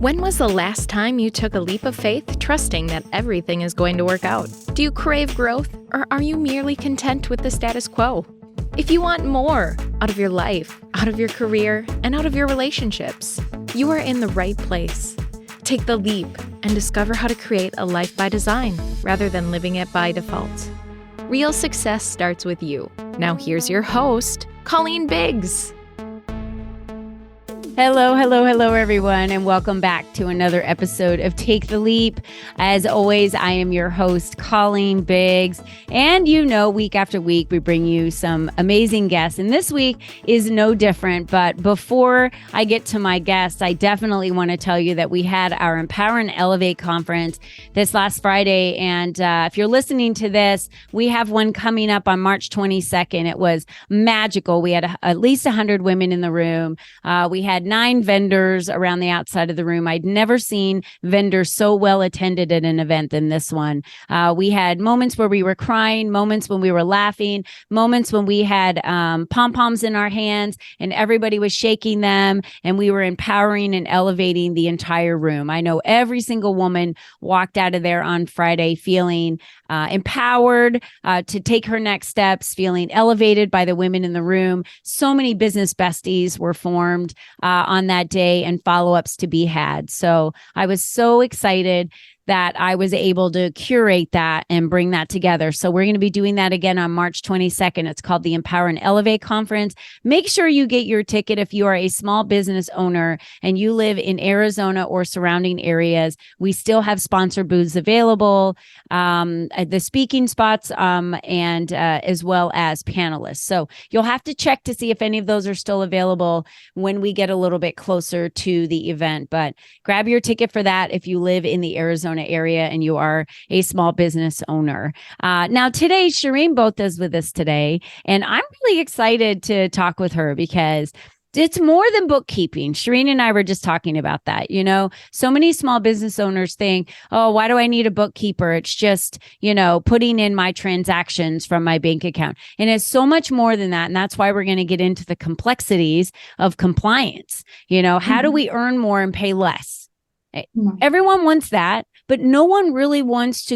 When was the last time you took a leap of faith, trusting that everything is going to work out? Do you crave growth, or are you merely content with the status quo? If you want more out of your life, out of your career, and out of your relationships, you are in the right place. Take the leap and discover how to create a life by design rather than living it by default. Real success starts with you. Now here's your host, Colleen Biggs. Hello, everyone, and welcome back to another episode of Take the Leap. As always, I am your host, Colleen Biggs, and week after week, we bring you some amazing guests, and this week is no different. But before I get to my guests, I definitely want to tell you that we had our Empower and Elevate conference this last Friday, and if you're listening to this, we have one coming up on March 22nd. It was magical. We had at least 100 women in the room. We had 9 vendors around the outside of the room. I'd never seen vendors so well attended at an event than this one. We had moments where we were crying, moments when we were laughing, moments when we had pom-poms in our hands and everybody was shaking them, and we were empowering and elevating the entire room. I know every single woman walked out of there on Friday feeling empowered to take her next steps, feeling elevated by the women in the room. So many business besties were formed on that day and follow-ups to be had. So I was so excited that I was able to curate that and bring that together. So we're going to be doing that again on March 22nd. It's called the Empower and Elevate Conference. Make sure you get your ticket if you are a small business owner and you live in Arizona or surrounding areas. We still have sponsor booths available, the speaking spots, and as well as panelists. So you'll have to check to see if any of those are still available when we get a little bit closer to the event. But grab your ticket for that if you live in the Arizona area and you are a small business owner. Now today, Shireen Botha is with us today, and I'm really excited to talk with her because it's more than bookkeeping. Shireen and I were just talking about that. So many small business owners think, oh, why do I need a bookkeeper? It's just, putting in my transactions from my bank account. And it's so much more than that. And that's why we're going to get into the complexities of compliance. How do we earn more and pay less? Everyone wants that, but no one really wants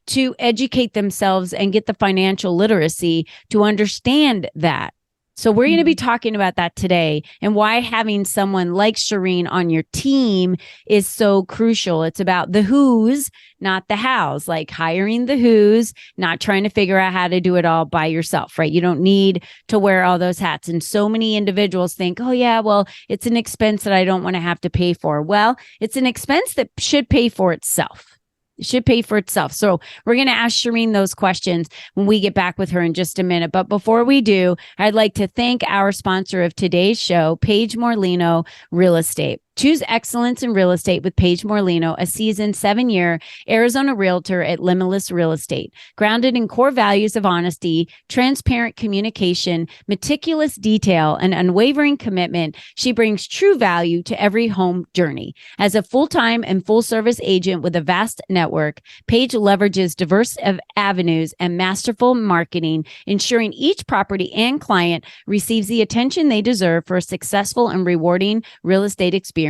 to educate themselves and get the financial literacy to understand that. So we're going to be talking about that today and why having someone like Shireen on your team is so crucial. It's about the who's, not the how's, like hiring the who's, not trying to figure out how to do it all by yourself, right? You don't need to wear all those hats. And so many individuals think, oh yeah, well, it's an expense that I don't want to have to pay for. Well, it's an expense that should pay for itself. It should pay for itself. So we're going to ask Shireen those questions when we get back with her in just a minute. But before we do, I'd like to thank our sponsor of today's show, Paige Morlino Real Estate. Choose excellence in real estate with Paige Morlino, a seasoned 7-year Arizona realtor at Limitless Real Estate. Grounded in core values of honesty, transparent communication, meticulous detail, and unwavering commitment, she brings true value to every home journey. As a full-time and full-service agent with a vast network, Paige leverages diverse avenues and masterful marketing, ensuring each property and client receives the attention they deserve for a successful and rewarding real estate experience.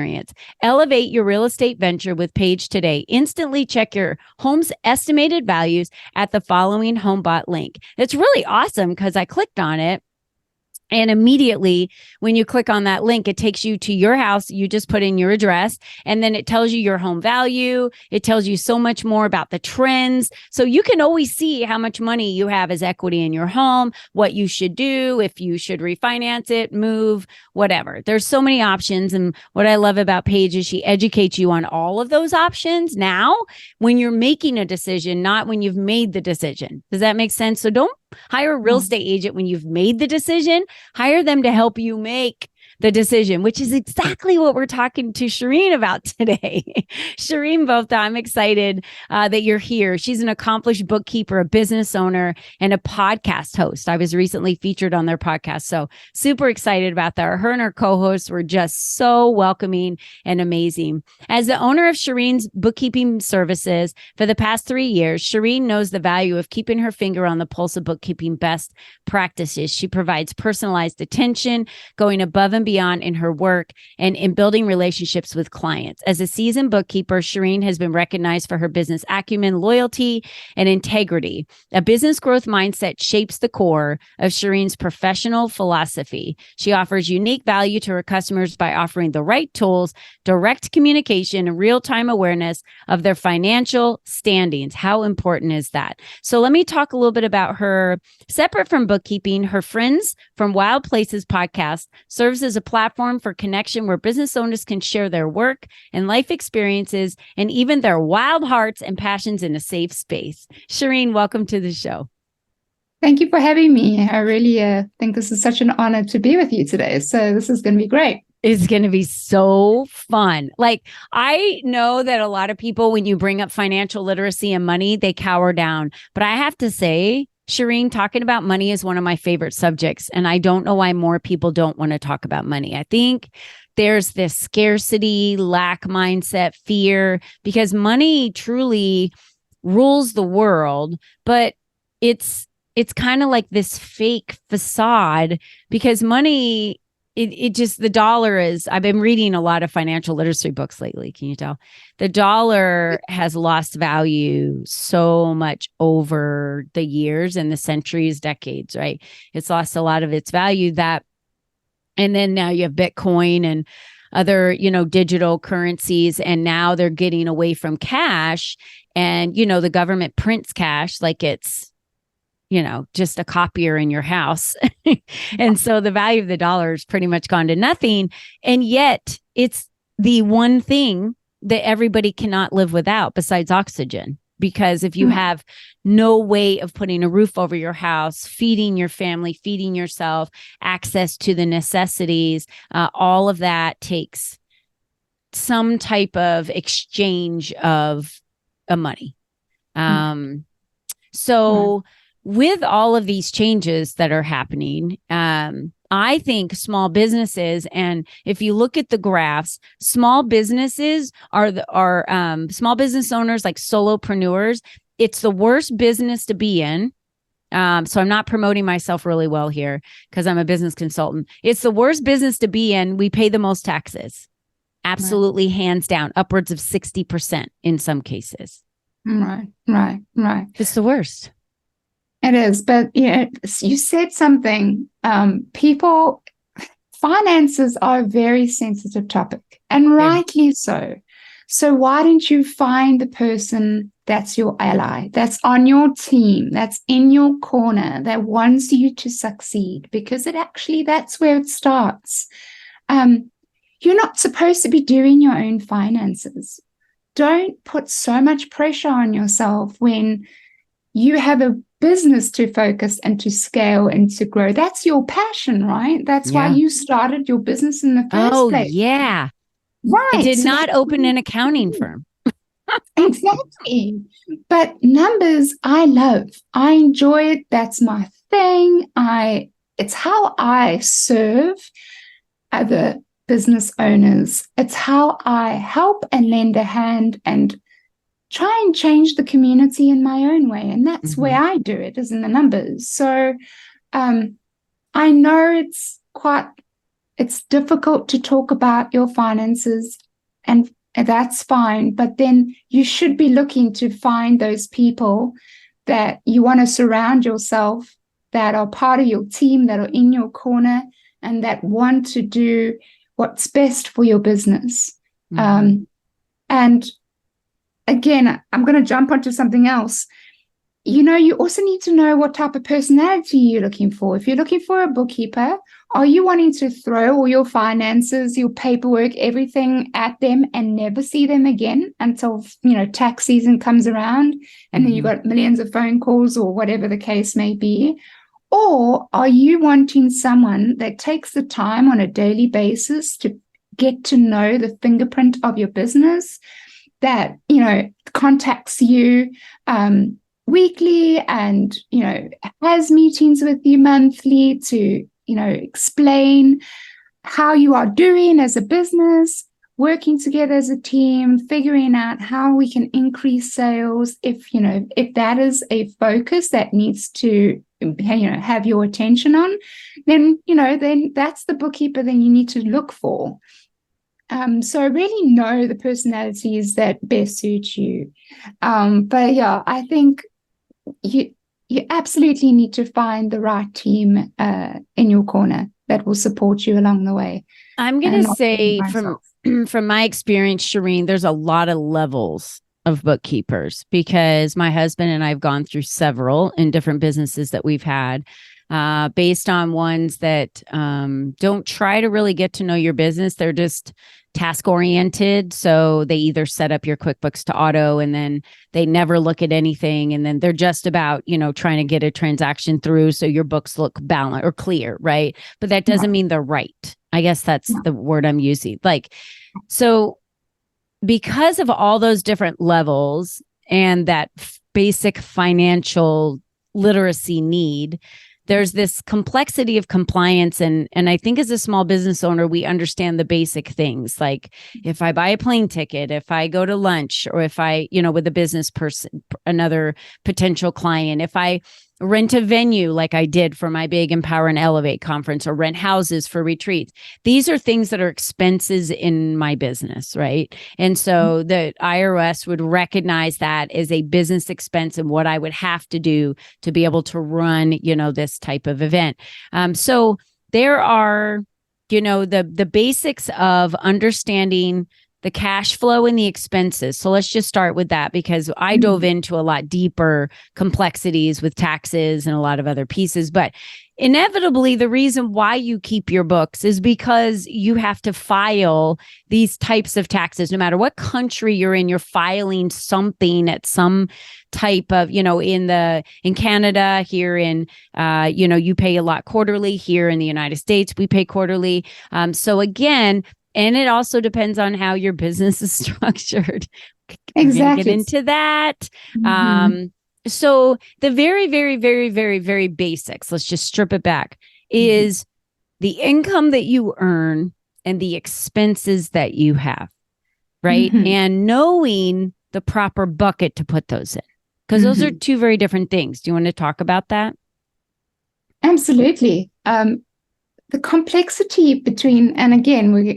Elevate your real estate venture with Paige today. Instantly check your home's estimated values at the following HomeBot link. It's really awesome because I clicked on it. And immediately when you click on that link, it takes you to your house. You just put in your address and then it tells you your home value. It tells you so much more about the trends. So you can always see how much money you have as equity in your home, what you should do, if you should refinance it, move, whatever. There's so many options. And what I love about Paige is she educates you on all of those options now when you're making a decision, not when you've made the decision. Does that make sense? So don't hire a real estate agent when you've made the decision. Hire them to help you make the decision, which is exactly what we're talking to Shireen about today. Shireen Botha, I'm excited that you're here. She's an accomplished bookkeeper, a business owner, and a podcast host. I was recently featured on their podcast, so super excited about that. Her and her co-hosts were just so welcoming and amazing. As the owner of Shireen's bookkeeping services for the past 3 years, Shireen knows the value of keeping her finger on the pulse of bookkeeping best practices. She provides personalized attention, going above and beyond in her work and in building relationships with clients. As a seasoned bookkeeper, Shireen has been recognized for her business acumen, loyalty, and integrity. A business growth mindset shapes the core of Shireen's professional philosophy. She offers unique value to her customers by offering the right tools, direct communication, and real-time awareness of their financial standings. How important is that? So let me talk a little bit about her. Separate from bookkeeping, her Friends from Wild Places podcast serves as a platform for connection where business owners can share their work and life experiences and even their wild hearts and passions in a safe space. Shireen, welcome to the show. Thank you for having me. I really think this is such an honor to be with you today. So this is going to be great. It's going to be so fun. Like, I know that a lot of people, when you bring up financial literacy and money, they cower down. But I have to say, Shireen, talking about money is one of my favorite subjects. And I don't know why more people don't want to talk about money. I think there's this scarcity, lack mindset, fear, because money truly rules the world. But it's kind of like this fake facade, because money, it just, the dollar is, I've been reading a lot of financial literacy books lately. Can you tell? The dollar has lost value so much over the years and the centuries, decades, right? It's lost a lot of its value and then now you have Bitcoin and other, digital currencies. And now they're getting away from cash, and, the government prints cash like it's, just a copier in your house. And so the value of the dollar is pretty much gone to nothing. And yet it's the one thing that everybody cannot live without besides oxygen. Because if you have no way of putting a roof over your house, feeding your family, feeding yourself, access to the necessities, all of that takes some type of exchange of money. With all of these changes that are happening, I think small businesses, and if you look at the graphs, small businesses are small business owners, like solopreneurs. It's the worst business to be in. So I'm not promoting myself really well here because I'm a business consultant. It's the worst business to be in. We pay the most taxes. Absolutely, hands down, upwards of 60% in some cases. Right. It's the worst. It is, but you said something. Finances are a very sensitive topic, and rightly so. So why don't you find the person that's your ally, that's on your team, that's in your corner, that wants you to succeed? Because that's where it starts. You're not supposed to be doing your own finances. Don't put so much pressure on yourself when you have a business to focus and to scale and to grow. That's your passion, right? That's why you started your business in the first place. Oh, yeah. Right. I did not open an accounting firm. Exactly. But numbers, I love. I enjoy it. That's my thing. It's how I serve other business owners. It's how I help and lend a hand and try and change the community in my own way. And that's where I do it, is in the numbers. So I know it's difficult to talk about your finances, and that's fine. But then you should be looking to find those people that you want to surround yourself, that are part of your team, that are in your corner, and that want to do what's best for your business. And again, I'm going to jump onto something else. You also need to know what type of personality you're looking for. If you're looking for a bookkeeper, are you wanting to throw all your finances, your paperwork, everything at them and never see them again until, tax season comes around, and then you've got millions of phone calls or whatever the case may be? Or are you wanting someone that takes the time on a daily basis to get to know the fingerprint of your business, that, contacts you weekly and, has meetings with you monthly to, explain how you are doing as a business? working together as a team, figuring out how we can increase sales. If that is a focus that needs to have your attention on, then that's the bookkeeper then you need to look for. So really know the personalities that best suit you. But yeah, I think you absolutely need to find the right team in your corner that will support you along the way. I'm going to say from my experience, Shireen, there's a lot of levels of bookkeepers, because my husband and I have gone through several in different businesses that we've had, based on ones that don't try to really get to know your business. They're just task oriented. So they either set up your QuickBooks to auto, and then they never look at anything. And then they're just about, trying to get a transaction through so your books look balanced or clear, right? But that doesn't mean they're right. I guess that's the word I'm using. So because of all those different levels and that basic financial literacy need, there's this complexity of compliance. And I think as a small business owner, we understand the basic things. Like if I buy a plane ticket, if I go to lunch, or if I, with a business person, another potential client, if I rent a venue like I did for my big Empower and Elevate conference, or rent houses for retreats. These are things that are expenses in my business, right? And so the IRS would recognize that as a business expense and what I would have to do to be able to run, this type of event. So there are, the basics of understanding the cash flow and the expenses. So let's just start with that, because I dove into a lot deeper complexities with taxes and a lot of other pieces. But inevitably, the reason why you keep your books is because you have to file these types of taxes. No matter what country you're in, you're filing something at some type of, in Canada, here in, you pay a lot quarterly. Here in the United States, we pay quarterly. So again, and it also depends on how your business is structured. Exactly. Get into that. So the very, very, very, very, very basics, let's just strip it back, is the income that you earn and the expenses that you have, right? And knowing the proper bucket to put those in, because those are two very different things. Do you want to talk about that? Absolutely. The complexity between, and again,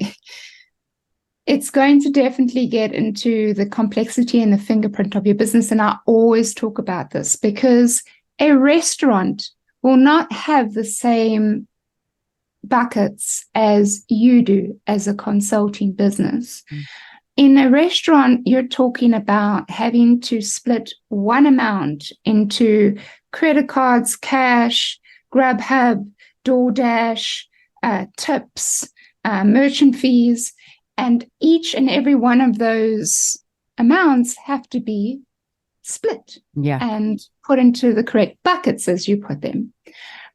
it's going to definitely get into the complexity and the fingerprint of your business. And I always talk about this because a restaurant will not have the same buckets as you do as a consulting business. In a restaurant, you're talking about having to split one amount into credit cards, cash, Grubhub, DoorDash, tips, merchant fees, and each and every one of those amounts have to be split and put into the correct buckets as you put them.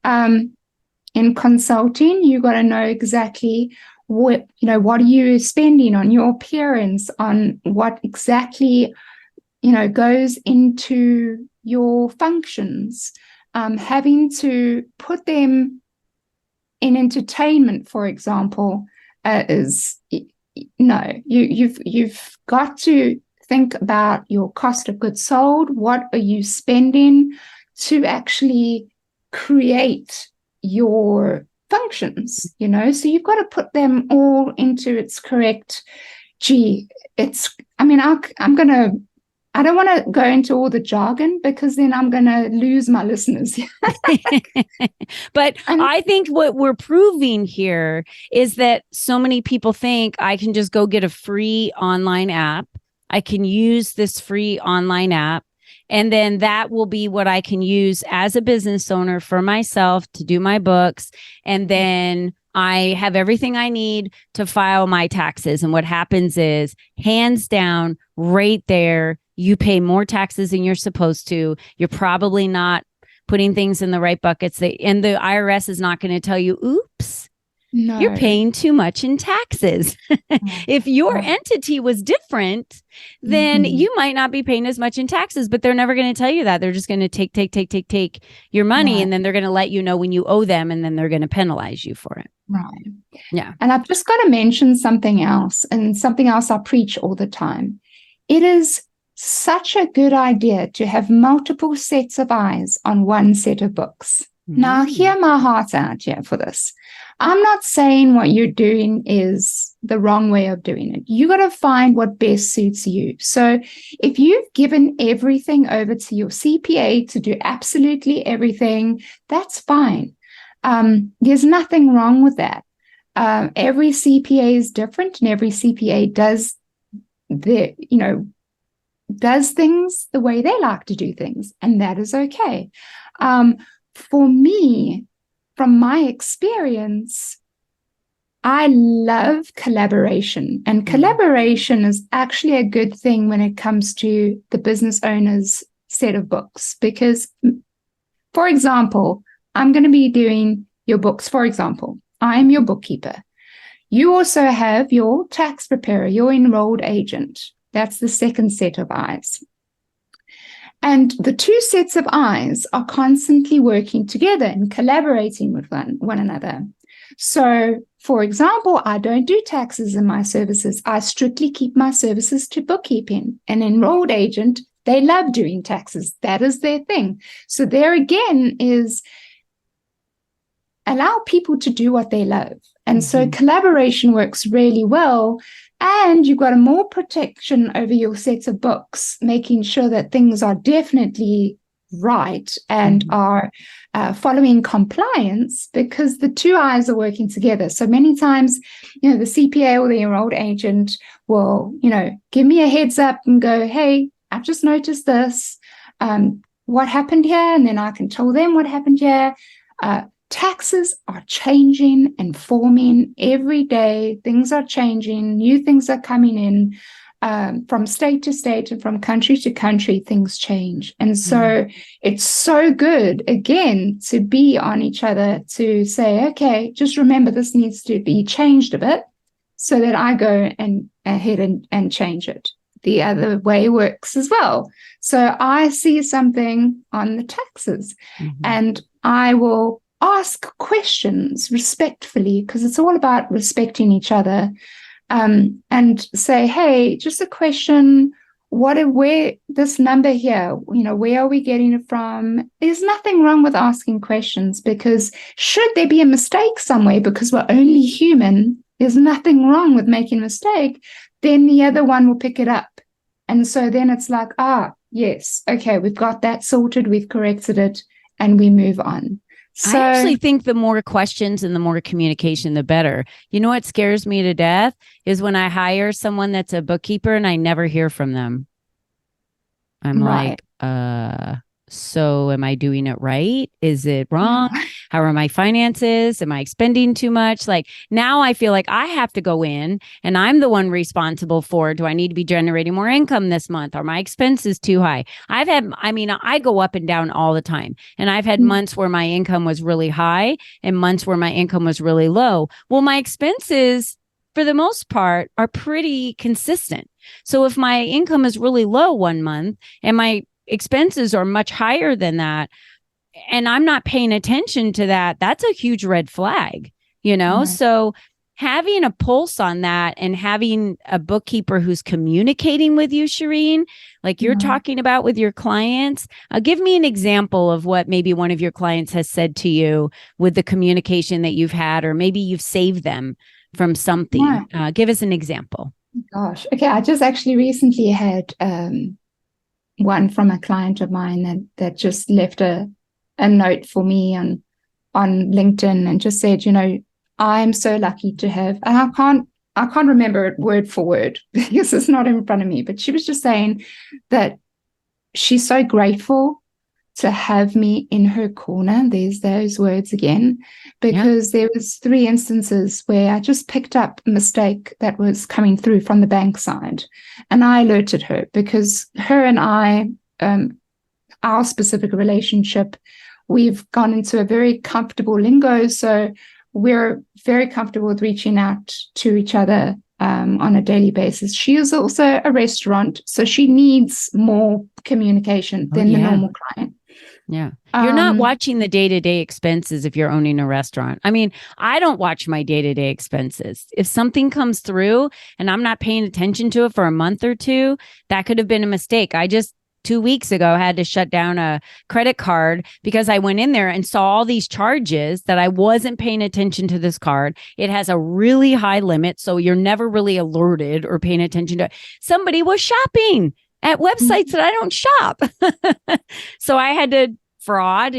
In consulting, you got to know exactly what are you spending on your appearance, on what exactly goes into your functions. Having to put them in entertainment, for example, you've got to think about your cost of goods sold. What are you spending to actually create your functions? So you've got to put them all into its correct. I don't want to go into all the jargon because then I'm going to lose my listeners. But I think what we're proving here is that so many people think I can just go get a free online app. I can use this free online app, and then that will be what I can use as a business owner for myself to do my books. And then I have everything I need to file my taxes. And what happens is, hands down, right there, you pay more taxes than you're supposed to. You're probably not putting things in the right buckets. And the IRS is not going to tell you, oops, You're No. paying too much in taxes. If your entity was different, then you might not be paying as much in taxes, but they're never going to tell you that. They're just going to take your money, and then they're going to let you know when you owe them, and then they're going to penalize you for it. Right. Yeah. And I've just got to mention something else, and something else I preach all the time. It is such a good idea to have multiple sets of eyes on one set of books. Now, hear my heart out here for this. I'm not saying what you're doing is the wrong way of doing it. You got to find what best suits you. So if you've given everything over to your CPA to do absolutely everything, that's fine. There's nothing wrong with that. Every CPA is different, and every CPA does does things the way they like to do things, and that is okay. For me, from my experience, I love collaboration, and collaboration is actually a good thing when it comes to the business owner's set of books. Because, for example, I'm going to be doing your books. For example, I am your bookkeeper. You also have your tax preparer, your enrolled agent. That's the second set of eyes. And the two sets of eyes are constantly working together and collaborating with one another. So, for example, I don't do taxes in my services. I strictly keep my services to bookkeeping. An enrolled agent, they love doing taxes. That is their thing. So there again is allow people to do what they love. And so collaboration works really well. And you've got a more protection over your sets of books, making sure that things are definitely right and are following compliance, because the two eyes are working together. So many times, the CPA or the enrolled agent will, give me a heads up and go, hey, I've just noticed this. What happened here? And then I can tell them what happened here. Taxes are changing and forming every day. Things are changing. New things are coming in from state to state and from country to country. Things change. And so it's so good, again, to be on each other, to say, okay, just remember this needs to be changed a bit so that I go ahead and change it. The other way works as well. So I see something on the taxes and I will ask questions respectfully, because it's all about respecting each other, and say, hey, just a question, where this number here, where are we getting it from? There's nothing wrong with asking questions, because should there be a mistake somewhere, because we're only human, there's nothing wrong with making a mistake, then the other one will pick it up. And so then it's like, yes, okay, we've got that sorted, we've corrected it, and we move on. So, I actually think the more questions and the more communication, the better. You know what scares me to death is when I hire someone that's a bookkeeper and I never hear from them. I'm like, so am I doing it right? Is it wrong? How are my finances? Am I spending too much? Like, now I feel like I have to go in and I'm the one responsible for, do I need to be generating more income this month? Are my expenses too high? I go up and down all the time. And I've had months where my income was really high and months where my income was really low. Well, my expenses, for the most part, are pretty consistent. So if my income is really low one month and my expenses are much higher than that, and I'm not paying attention to that, that's a huge red flag, So having a pulse on that and having a bookkeeper who's communicating with you, Shireen, like you're talking about with your clients, give me an example of what maybe one of your clients has said to you with the communication that you've had, or maybe you've saved them from something. Give us an example. Gosh. Okay. I just actually recently had one from a client of mine that just left a note for me on LinkedIn and just said, I'm so lucky to have, and I can't remember it word for word because it's not in front of me, but she was just saying that she's so grateful to have me in her corner. There's those words again, because there was 3 instances where I just picked up a mistake that was coming through from the bank side, and I alerted her, because her and I, our specific relationship, we've gone into a very comfortable lingo. So we're very comfortable with reaching out to each other on a daily basis. She is also a restaurant, so she needs more communication than the normal client. Yeah. You're not watching the day-to-day expenses if you're owning a restaurant. I mean, I don't watch my day-to-day expenses. If something comes through and I'm not paying attention to it for a month or two, that could have been a mistake. I just 2 weeks ago had to shut down a credit card because I went in there and saw all these charges that I wasn't paying attention to this card. It has a really high limit, so you're never really alerted or paying attention to it. Somebody was shopping at websites that I don't shop. So I had to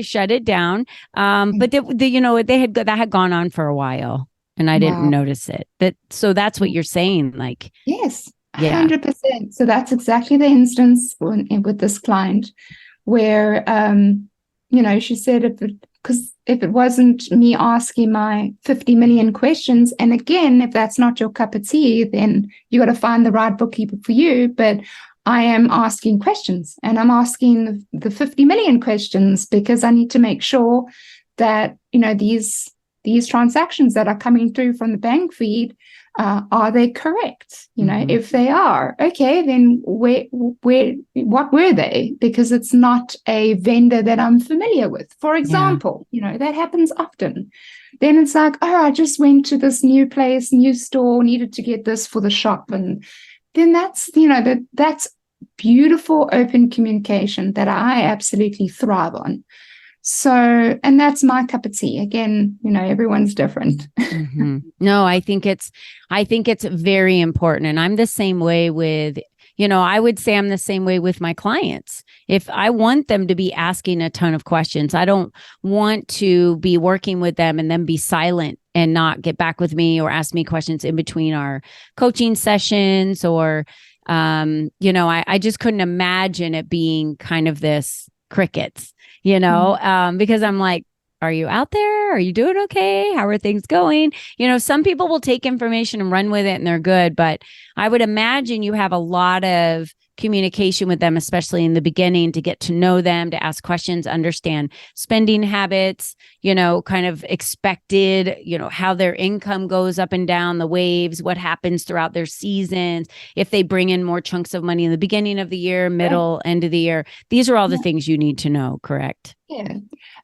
shut it down. But that had gone on for a while and I didn't notice it. So that's what you're saying. Like, yes, 100%. So that's exactly the instance with this client where, she said if it wasn't me asking my 50 million questions, and again, if that's not your cup of tea, then you got to find the right bookkeeper for you. But I am asking questions, and I'm asking the 50 million questions because I need to make sure that, these transactions that are coming through from the bank feed, are they correct? If they are, okay, then what were they? Because it's not a vendor that I'm familiar with. For example, that happens often. Then it's like, oh, I just went to this new place, new store, needed to get this for the shop. And then that's beautiful open communication that I absolutely thrive on. So, and that's my cup of tea. Again, everyone's different. No, I think it's very important. And I'm the same way with, I would say I'm the same way with my clients. If I want them to be asking a ton of questions, I don't want to be working with them and then be silent and not get back with me or ask me questions in between our coaching sessions or, I just couldn't imagine it being kind of this crickets, because I'm like, are you out there? Are you doing okay? How are things going? Some people will take information and run with it and they're good, but I would imagine you have a lot of communication with them, especially in the beginning, to get to know them, to ask questions, understand spending habits, kind of expected, how their income goes up and down, the waves, what happens throughout their seasons, if they bring in more chunks of money in the beginning of the year, middle, end of the year. These are all the things you need to know, correct? Yeah.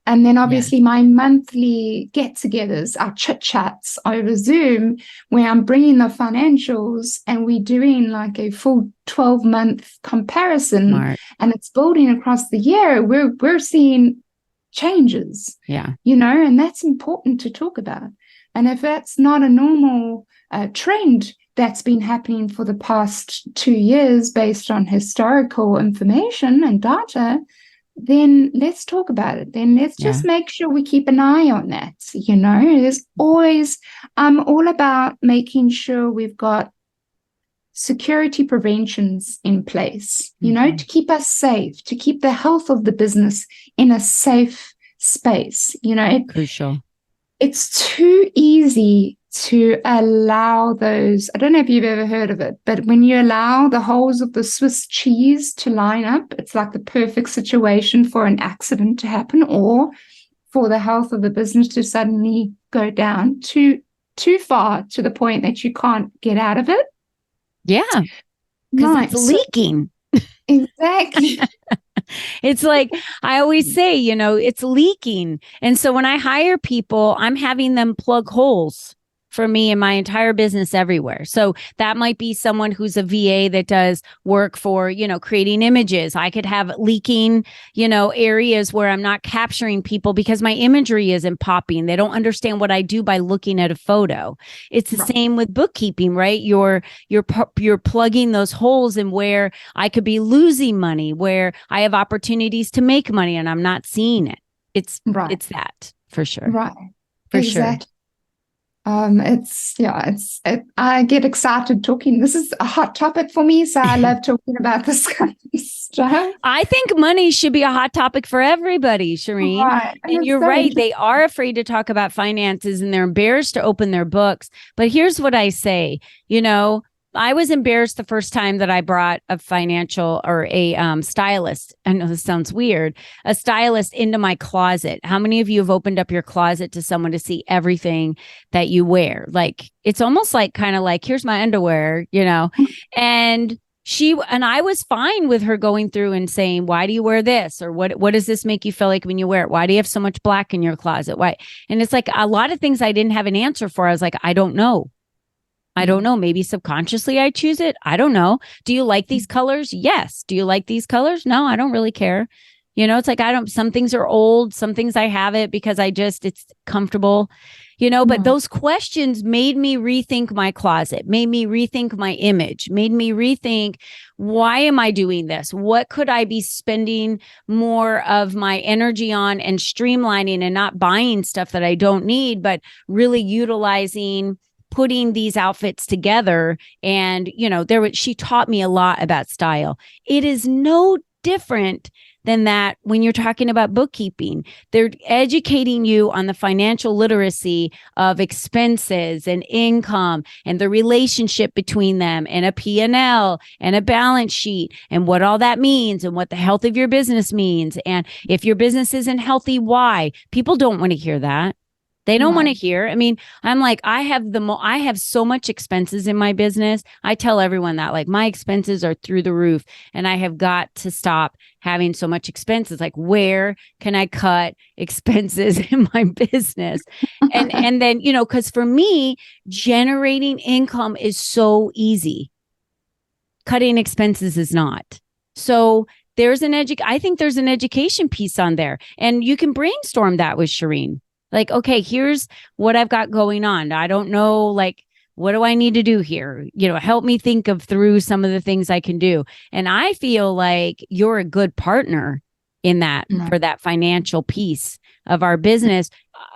And then obviously my monthly get-togethers, our chit-chats over Zoom, where I'm bringing the financials and we're doing like a full 12-month comparison. And it's building across the year. We're seeing changes. Yeah. And that's important to talk about. And if that's not a normal trend that's been happening for the past 2 years based on historical information and data, then let's talk about it. Then let's just make sure we keep an eye on that. There's always, I'm all about making sure we've got security preventions in place, to keep us safe, to keep the health of the business in a safe space. Crucial. It's too easy to allow those, I don't know if you've ever heard of it, but when you allow the holes of the Swiss cheese to line up, it's like the perfect situation for an accident to happen or for the health of the business to suddenly go down too far to the point that you can't get out of it. Yeah, because it's leaking. Exactly. It's like, I always say, it's leaking. And so when I hire people, I'm having them plug holes for me and my entire business everywhere. So that might be someone who's a VA that does work for, creating images. I could have leaking, areas where I'm not capturing people because my imagery isn't popping. They don't understand what I do by looking at a photo. It's the same with bookkeeping, right? You're plugging those holes in where I could be losing money, where I have opportunities to make money and I'm not seeing it. It's that for sure. Right. For sure. I get excited talking. This is a hot topic for me, so I love talking about this kind of stuff. I think money should be a hot topic for everybody, Shireen. Right. And you're right. They are afraid to talk about finances and they're embarrassed to open their books. But here's what I say, I was embarrassed the first time that I brought a financial or a stylist. I know this sounds weird, a stylist into my closet. How many of you have opened up your closet to someone to see everything that you wear? Like, it's almost like kind of like, here's my underwear, and I was fine with her going through and saying, why do you wear this? Or what does this make you feel like when you wear it? Why do you have so much black in your closet? Why? And it's like a lot of things I didn't have an answer for. I was like, I don't know. I don't know. Maybe subconsciously I choose it. I don't know. Do you like these colors? Yes. Do you like these colors? No, I don't really care. It's like, some things are old. Some things I have it because it's comfortable, but those questions made me rethink my closet, made me rethink my image, made me rethink, why am I doing this? What could I be spending more of my energy on and streamlining and not buying stuff that I don't need, but really utilizing putting these outfits together. And, she taught me a lot about style. It is no different than that when you're talking about bookkeeping. They're educating you on the financial literacy of expenses and income and the relationship between them and a P&L and a balance sheet and what all that means and what the health of your business means. And if your business isn't healthy, why? People don't want to hear that. They don't want to hear. I mean, I'm like, I have so much expenses in my business. I tell everyone that, like, my expenses are through the roof and I have got to stop having so much expenses. Like, where can I cut expenses in my business? And then, because for me, generating income is so easy. Cutting expenses is not. So I think there's an education piece on there, and you can brainstorm that with Shireen. Like, okay, here's what I've got going on. I don't know, like, what do I need to do here? Help me think through some of the things I can do. And I feel like you're a good partner in that for that financial piece of our business.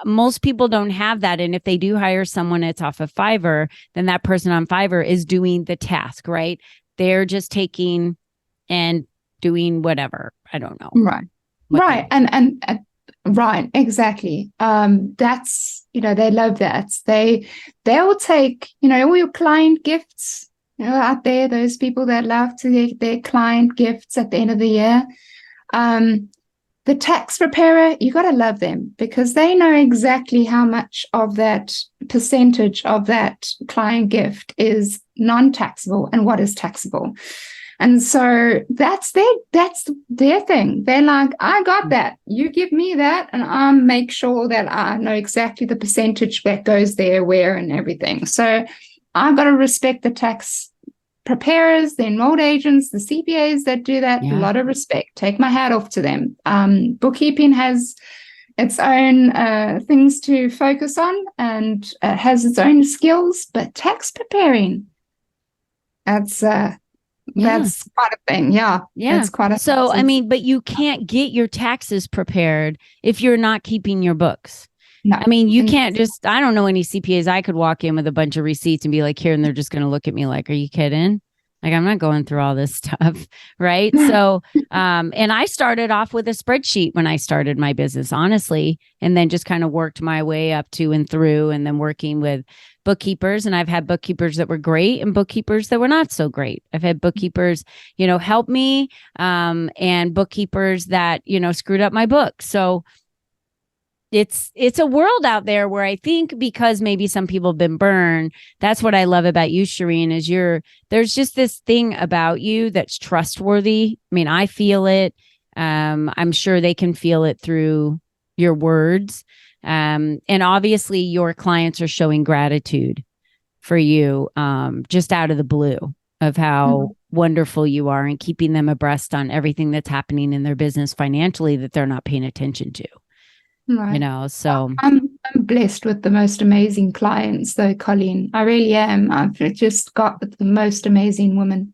Most people don't have that. And if they do hire someone that's off of Fiverr, then that person on Fiverr is doing the task, right? They're just taking and doing whatever. I don't know. Right. Right. And right, exactly. That's, they love that. They'll take, all your client gifts, out there, those people that love to get their client gifts at the end of the year. The tax preparer, you got to love them because they know exactly how much of that percentage of that client gift is non-taxable and what is taxable. And so that's their thing. They're like, I got that. You give me that, and I'll make sure that I know exactly the percentage that goes there, where, and everything. So I've got to respect the tax preparers, the enrolled agents, the CPAs that do that. A lot of respect. Take my hat off to them. Bookkeeping has its own things to focus on and has its own skills, but tax preparing, that's quite a thing. Yeah. That's quite a So, I mean, but you can't get your taxes prepared if you're not keeping your books. No. I mean, you can't just, I don't know any CPAs I could walk in with a bunch of receipts and be like, here, and they're just going to look at me like, are you kidding? Like, I'm not going through all this stuff. Right. So, and I started off with a spreadsheet when I started my business, honestly, and then just kind of worked my way up to and through, and then working with bookkeepers. And I've had bookkeepers that were great and bookkeepers that were not so great. I've had bookkeepers, help me, and bookkeepers that, screwed up my book. So it's a world out there where I think, because maybe some people have been burned, that's what I love about you, Shireen, is there's just this thing about you that's trustworthy. I mean, I feel it. I'm sure they can feel it through your words. And obviously your clients are showing gratitude for you, just out of the blue, of how wonderful you are, and keeping them abreast on everything that's happening in their business financially that they're not paying attention to. Right. So I'm blessed with the most amazing clients, though, Colleen. I really am. I've just got the most amazing women,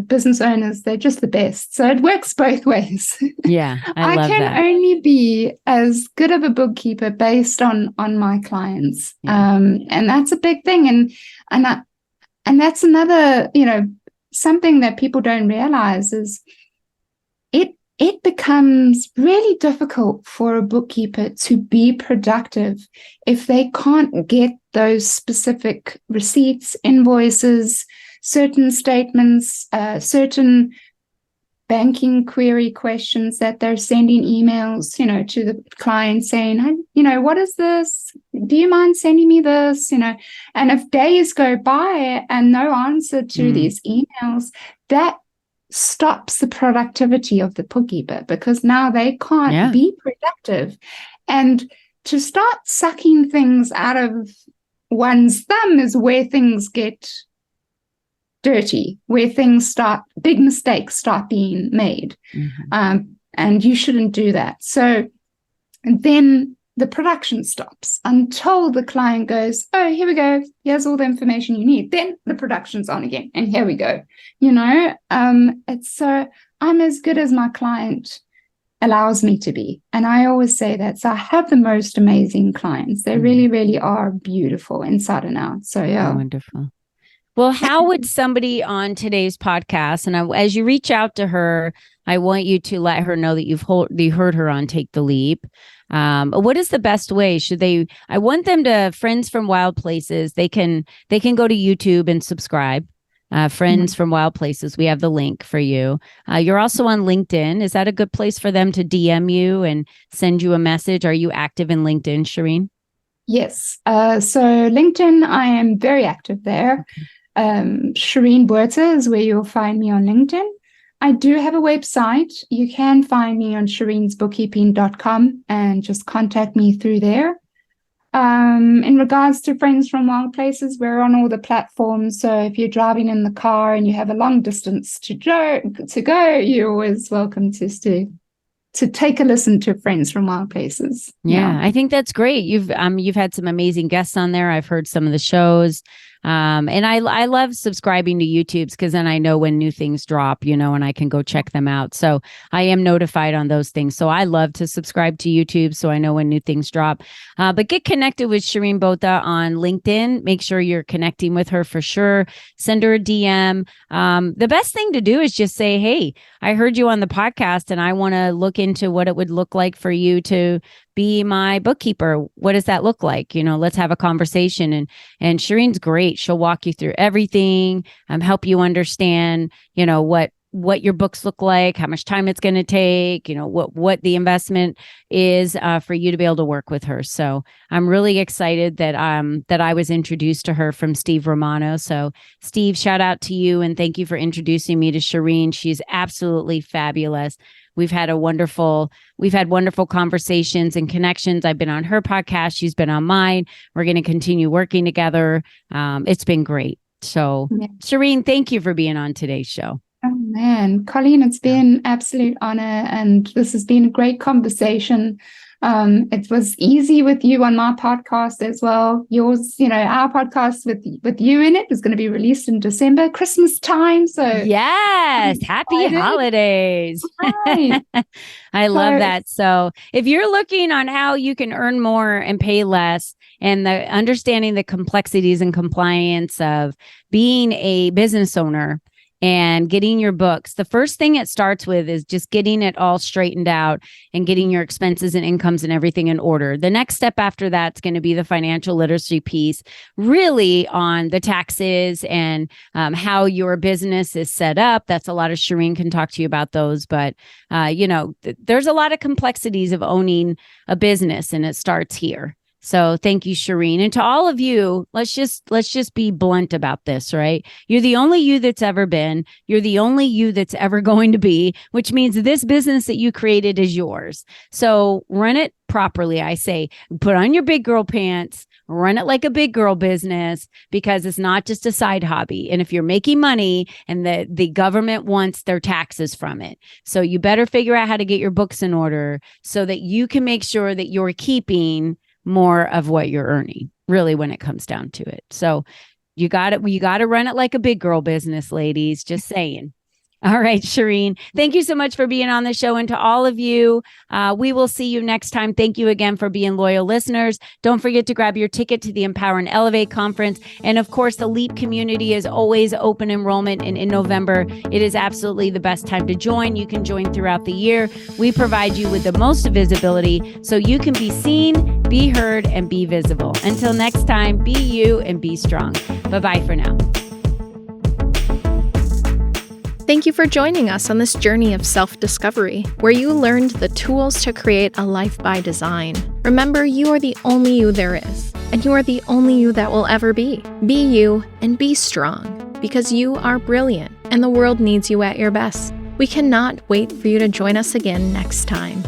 business owners. They're just the best. So it works both ways. Yeah, I love can that. only be as good of a bookkeeper based on my clients, and that's a big thing. And that's another, something that people don't realize is it becomes really difficult for a bookkeeper to be productive if they can't get those specific receipts, invoices, certain statements, certain banking query questions that they're sending emails, to the client saying, what is this? Do you mind sending me this? And if days go by and no answer to these emails, that stops the productivity of the bookkeeper, because now they can't be productive. And to start sucking things out of one's thumb is where things get dirty, where big mistakes start being made. And you shouldn't do that. So then the production stops until the client goes, oh, here we go. Here's all the information you need. Then the production's on again. And here we go. It's so I'm as good as my client allows me to be. And I always say that. So I have the most amazing clients. They really, really are beautiful inside and out. So yeah. Oh, wonderful. Well, how would somebody on today's podcast, and as you reach out to her, I want you to let her know that you heard her on Take the Leap. What is the best way? I want them to, Friends from Wild Places, they can go to YouTube and subscribe. Friends from Wild Places, we have the link for you. You're also on LinkedIn. Is that a good place for them to DM you and send you a message? Are you active in LinkedIn, Shireen? Yes. So LinkedIn, I am very active there. Shireen Botha is where you'll find me on LinkedIn. I do have a website. You can find me on shireensbookkeeping.com and just contact me through there. In regards to Friends from Wild Places, we're on all the platforms. So if you're driving in the car and you have a long distance to go, you're always welcome to take a listen to Friends from Wild Places. Yeah, I think that's great. You've had some amazing guests on there. I've heard some of the shows. And I love subscribing to YouTube's, because then I know when new things drop, and I can go check them out. So I am notified on those things. So I love to subscribe to YouTube so I know when new things drop. But get connected with Shireen Botha on LinkedIn. Make sure you're connecting with her for sure. Send her a DM. The best thing to do is just say, hey, I heard you on the podcast and I want to look into what it would look like for you to be my bookkeeper. What does that look like? Let's have a conversation. And Shireen's great. She'll walk you through everything, help you understand, what your books look like, how much time it's going to take, what the investment is for you to be able to work with her. So I'm really excited that I was introduced to her from Steve Romano. So Steve, shout out to you and thank you for introducing me to Shireen. She's absolutely fabulous. We've had wonderful conversations and connections. I've been on her podcast. She's been on mine. We're going to continue working together. It's been great. So Shireen, thank you for being on today's show. Oh man, Colleen, it's been an absolute honor, and this has been a great conversation. It was easy with you on my podcast as well. Yours, our podcast with you in it is going to be released in December, Christmas time. So yes, happy holidays. Right. I love that. So if you're looking on how you can earn more and pay less, and understanding the complexities and compliance of being a business owner and getting your books, the first thing it starts with is just getting it all straightened out and getting your expenses and incomes and everything in order. The next step after that's going to be the financial literacy piece, really on the taxes and how your business is set up. That's a lot of Shireen can talk to you about those, but there's a lot of complexities of owning a business, and it starts here. So thank you, Shireen. And to all of you, let's just be blunt about this, right? You're the only you that's ever been. You're the only you that's ever going to be, which means this business that you created is yours. So run it properly. I say, put on your big girl pants, run it like a big girl business, because it's not just a side hobby. And if you're making money and the government wants their taxes from it, so you better figure out how to get your books in order so that you can make sure that you're keeping more of what you're earning, really, when it comes down to it. So you got to run it like a big girl business, ladies, just saying. All right, Shireen. Thank you so much for being on the show. And to all of you, we will see you next time. Thank you again for being loyal listeners. Don't forget to grab your ticket to the Empower and Elevate conference. And of course, the LEAP community is always open enrollment. And in November, it is absolutely the best time to join. You can join throughout the year. We provide you with the most visibility so you can be seen, be heard, and be visible. Until next time, be you and be strong. Bye-bye for now. Thank you for joining us on this journey of self-discovery, where you learned the tools to create a life by design. Remember, you are the only you there is, and you are the only you that will ever be. Be you and be strong, because you are brilliant, and the world needs you at your best. We cannot wait for you to join us again next time.